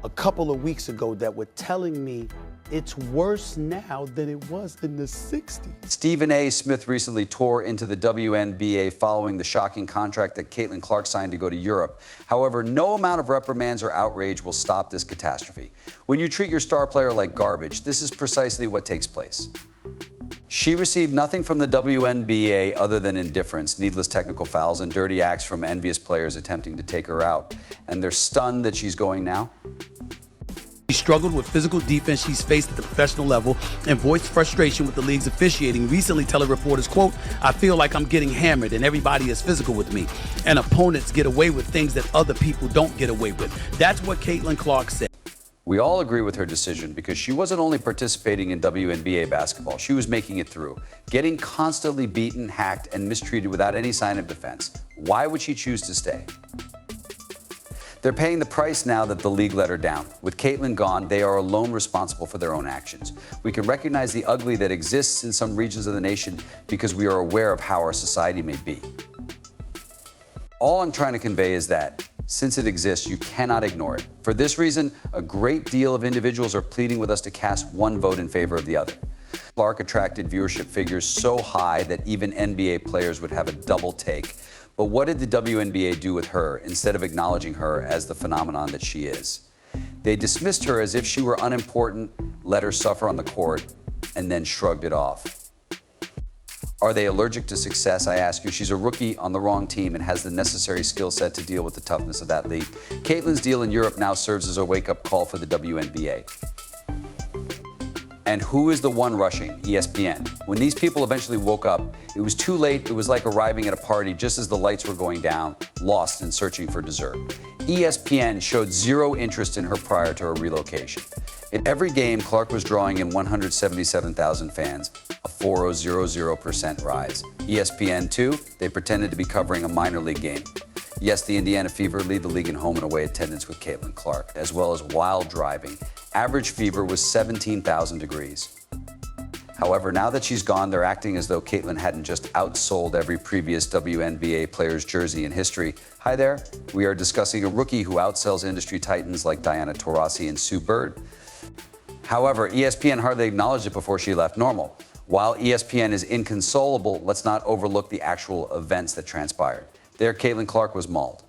a couple of weeks ago that were telling me it's worse now than it was in the 60s. Stephen A. Smith recently tore into the WNBA following the shocking contract that Caitlin Clark signed to go to Europe. However, no amount of reprimands or outrage will stop this catastrophe. When you treat your star player like garbage, this is precisely what takes place. She received nothing from the WNBA other than indifference, needless technical fouls, and dirty acts from envious players attempting to take her out. And they're stunned that she's going now. She struggled with physical defense she's faced at the professional level and voiced frustration with the league's officiating, recently telling reporters, quote, "I feel like I'm getting hammered and everybody is physical with me, and opponents get away with things that other people don't get away with." That's what Caitlin Clark said. We all agree with her decision because she wasn't only participating in WNBA basketball, she was making it through, getting constantly beaten, hacked, and mistreated without any sign of defense. Why would she choose to stay? They're paying the price now that the league let her down. With Caitlin gone, they are alone responsible for their own actions. We can recognize the ugly that exists in some regions of the nation because we are aware of how our society may be. All I'm trying to convey is that, since it exists, you cannot ignore it. For this reason, a great deal of individuals are pleading with us to cast one vote in favor of the other. Clark attracted viewership figures so high that even NBA players would have a double take. But what did the WNBA do with her instead of acknowledging her as the phenomenon that she is? They dismissed her as if she were unimportant, let her suffer on the court, and then shrugged it off. Are they allergic to success, I ask you? She's a rookie on the wrong team and has the necessary skill set to deal with the toughness of that league. Caitlin's deal in Europe now serves as a wake-up call for the WNBA. And who is the one rushing? ESPN. When these people eventually woke up, it was too late. It was like arriving at a party just as the lights were going down, lost and searching for dessert. ESPN showed zero interest in her prior to her relocation. In every game, Clark was drawing in 177,000 fans, a 4,000% rise. ESPN2, they pretended to be covering a minor league game. Yes, the Indiana Fever lead the league in home and away attendance with Caitlin Clark, as well as while driving. Average fever was 17,000 degrees. However, now that she's gone, they're acting as though Caitlin hadn't just outsold every previous WNBA player's jersey in history. Hi there, we are discussing a rookie who outsells industry titans like Diana Taurasi and Sue Bird. However, ESPN hardly acknowledged it before she left normal. While ESPN is inconsolable, let's not overlook the actual events that transpired. There, Caitlin Clark was mauled.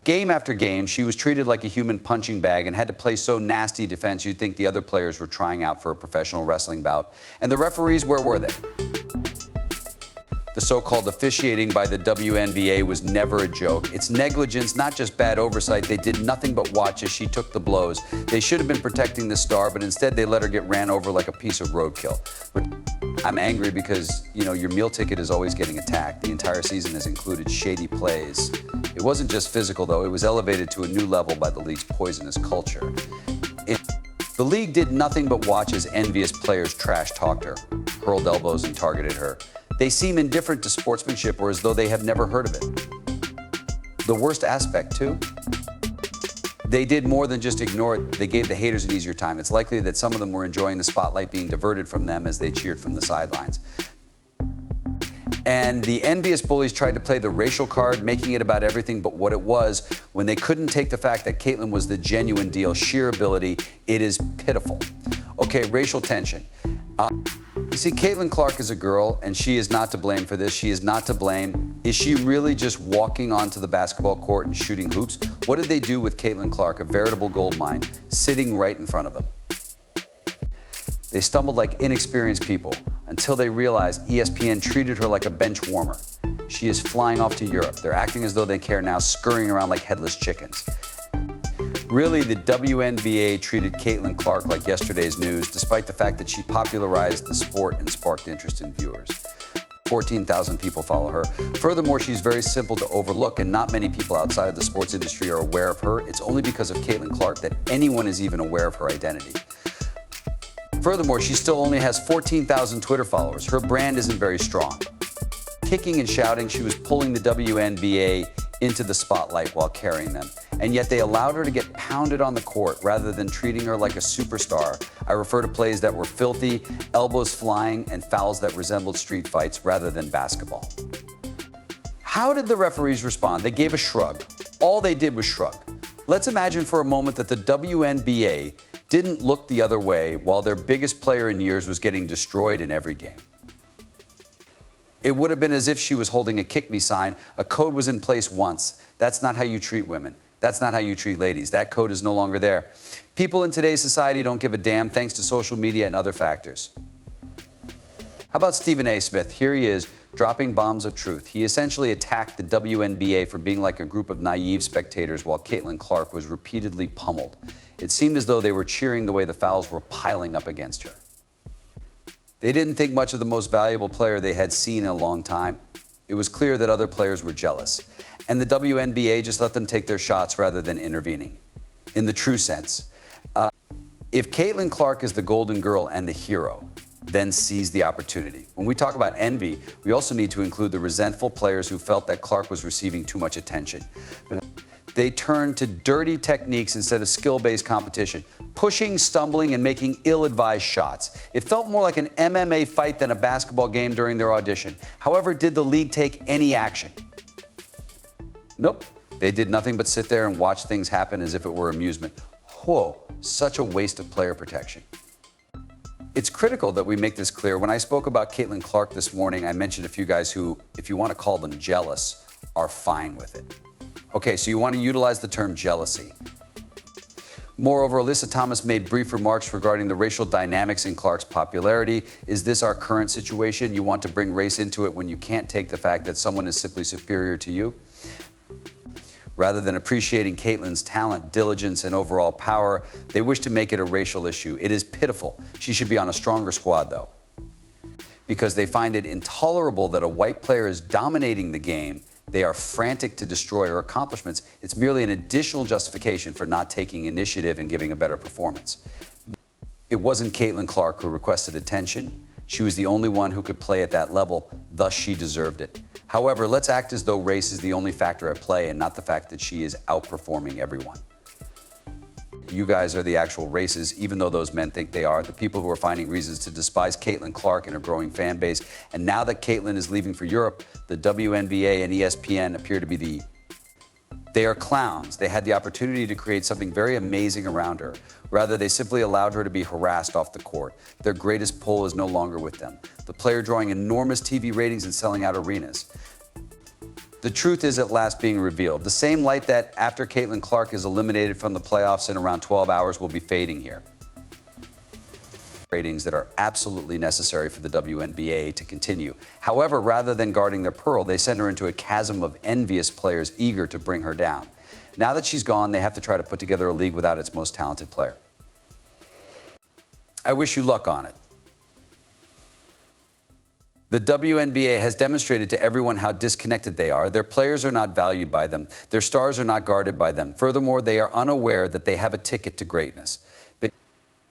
Game after game, she was treated like a human punching bag and had to play so nasty defense you'd think the other players were trying out for a professional wrestling bout. And the referees, where were they? The so-called officiating by the WNBA was never a joke. It's negligence, not just bad oversight. They did nothing but watch as she took the blows. They should have been protecting the star, but instead they let her get ran over like a piece of roadkill. But I'm angry because, your meal ticket is always getting attacked. The entire season has included shady plays. It wasn't just physical, though. It was elevated to a new level by the league's poisonous culture. The league did nothing but watch as envious players trash-talked her, hurled elbows and targeted her. They seem indifferent to sportsmanship or as though they have never heard of it. The worst aspect, too, they did more than just ignore it. They gave the haters an easier time. It's likely that some of them were enjoying the spotlight being diverted from them as they cheered from the sidelines. And the envious bullies tried to play the racial card, making it about everything but what it was, when they couldn't take the fact that Caitlin was the genuine deal, sheer ability. It is pitiful. Okay, racial tension. You see, Caitlin Clark is a girl, and she is not to blame for this. She is not to blame. Is she really just walking onto the basketball court and shooting hoops? What did they do with Caitlin Clark, a veritable gold mine, sitting right in front of them? They stumbled like inexperienced people until they realized ESPN treated her like a bench warmer. She is flying off to Europe. They're acting as though they care now, scurrying around like headless chickens. Really, the WNBA treated Caitlin Clark like yesterday's news, despite the fact that she popularized the sport and sparked interest in viewers. 14,000 people follow her. Furthermore, she's very simple to overlook, and not many people outside of the sports industry are aware of her. It's only because of Caitlin Clark that anyone is even aware of her identity. Furthermore, she still only has 14,000 Twitter followers. Her brand isn't very strong. Kicking and shouting, she was pulling the WNBA into the spotlight while carrying them. And yet they allowed her to get pounded on the court rather than treating her like a superstar. I refer to plays that were filthy, elbows flying, and fouls that resembled street fights rather than basketball. How did the referees respond? They gave a shrug. All they did was shrug. Let's imagine for a moment that the WNBA didn't look the other way while their biggest player in years was getting destroyed in every game. It would have been as if she was holding a kick me sign. A code was in place once. That's not how you treat women. That's not how you treat ladies. That code is no longer there. People in today's society don't give a damn thanks to social media and other factors. How about Stephen A. Smith? Here he is, dropping bombs of truth. He essentially attacked the WNBA for being like a group of naive spectators while Caitlin Clark was repeatedly pummeled. It seemed as though they were cheering the way the fouls were piling up against her. They didn't think much of the most valuable player they had seen in a long time. It was clear that other players were jealous. And the WNBA just let them take their shots rather than intervening. In the true sense. If Caitlin Clark is the golden girl and the hero, then seize the opportunity. When we talk about envy, we also need to include the resentful players who felt that Clark was receiving too much attention. They turned to dirty techniques instead of skill-based competition, pushing, stumbling, and making ill-advised shots. It felt more like an MMA fight than a basketball game during their audition. However, did the league take any action? Nope. They did nothing but sit there and watch things happen as if it were amusement. Whoa, such a waste of player protection. It's critical that we make this clear. When I spoke about Caitlin Clark this morning, I mentioned a few guys who, if you want to call them jealous, are fine with it. Okay, so you want to utilize the term jealousy. Moreover, Alyssa Thomas made brief remarks regarding the racial dynamics in Clark's popularity. Is this our current situation? You want to bring race into it when you can't take the fact that someone is simply superior to you? Rather than appreciating Caitlin's talent, diligence, and overall power, they wish to make it a racial issue. It is pitiful. She should be on a stronger squad, though, because they find it intolerable that a white player is dominating the game. They are frantic to destroy her accomplishments. It's merely an additional justification for not taking initiative and giving a better performance. It wasn't Caitlin Clark who requested attention. She was the only one who could play at that level, thus she deserved it. However, let's act as though race is the only factor at play and not the fact that she is outperforming everyone. You guys are the actual races, even though those men think they are, the people who are finding reasons to despise Caitlin Clark and her growing fan base. And now that Caitlin is leaving for Europe, the WNBA and ESPN appear to be they are clowns. They had the opportunity to create something very amazing around her. Rather, they simply allowed her to be harassed off the court. Their greatest pull is no longer with them. The player drawing enormous TV ratings and selling out arenas. The truth is at last being revealed. The same light that, after Caitlin Clark is eliminated from the playoffs in around 12 hours, will be fading here. Ratings that are absolutely necessary for the WNBA to continue. However, rather than guarding their pearl, they send her into a chasm of envious players eager to bring her down. Now that she's gone, they have to try to put together a league without its most talented player. I wish you luck on it. The WNBA has demonstrated to everyone how disconnected they are. Their players are not valued by them. Their stars are not guarded by them. Furthermore, they are unaware that they have a ticket to greatness. But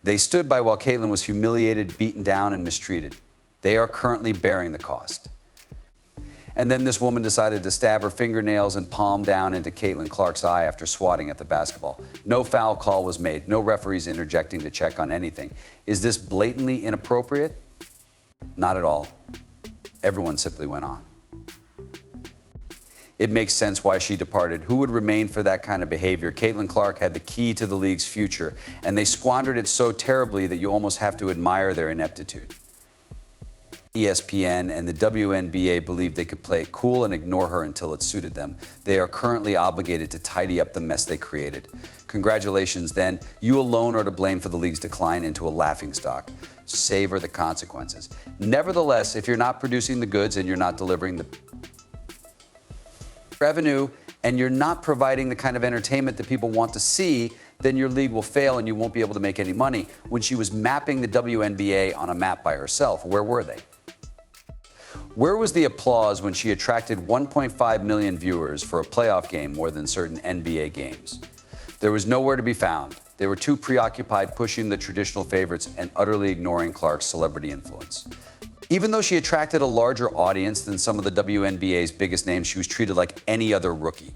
they stood by while Caitlin was humiliated, beaten down, and mistreated. They are currently bearing the cost. And then this woman decided to stab her fingernails and palm down into Caitlin Clark's eye after swatting at the basketball. No foul call was made. No referees interjecting to check on anything. Is this blatantly inappropriate? Not at all. Everyone simply went on. It makes sense why she departed. Who would remain for that kind of behavior? Caitlin Clark had the key to the league's future, and they squandered it so terribly that you almost have to admire their ineptitude. ESPN and the WNBA believed they could play it cool and ignore her until it suited them. They are currently obligated to tidy up the mess they created. Congratulations, then. You alone are to blame for the league's decline into a laughingstock. Savor the consequences. Nevertheless, if you're not producing the goods and you're not delivering the revenue and you're not providing the kind of entertainment that people want to see, then your league will fail and you won't be able to make any money. When she was mapping the WNBA on a map by herself, where were they? Where was the applause when she attracted 1.5 million viewers for a playoff game more than certain NBA games? There was nowhere to be found. They were too preoccupied pushing the traditional favorites and utterly ignoring Clark's celebrity influence. Even though she attracted a larger audience than some of the WNBA's biggest names, she was treated like any other rookie.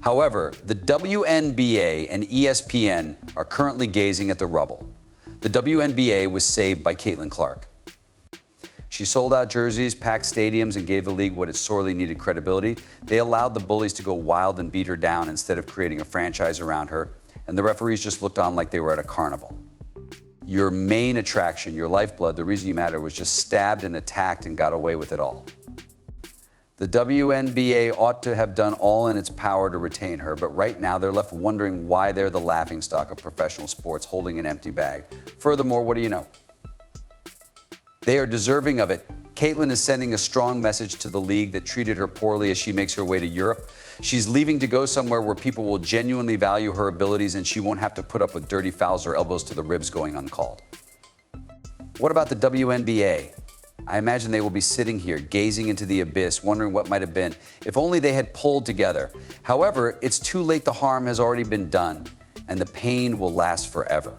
However, the WNBA and ESPN are currently gazing at the rubble. The WNBA was saved by Caitlin Clark. She sold out jerseys, packed stadiums, and gave the league what it sorely needed: credibility. They allowed the bullies to go wild and beat her down instead of creating a franchise around her, and the referees just looked on like they were at a carnival. Your main attraction, your lifeblood, the reason you matter, was just stabbed and attacked and got away with it all. The WNBA ought to have done all in its power to retain her, but right now they're left wondering why they're the laughingstock of professional sports, holding an empty bag. Furthermore, what do you know? They are deserving of it. Caitlin is sending a strong message to the league that treated her poorly as she makes her way to Europe. She's leaving to go somewhere where people will genuinely value her abilities and she won't have to put up with dirty fouls or elbows to the ribs going uncalled. What about the WNBA? I imagine they will be sitting here, gazing into the abyss, wondering what might have been if only they had pulled together. However, it's too late. The harm has already been done, and the pain will last forever.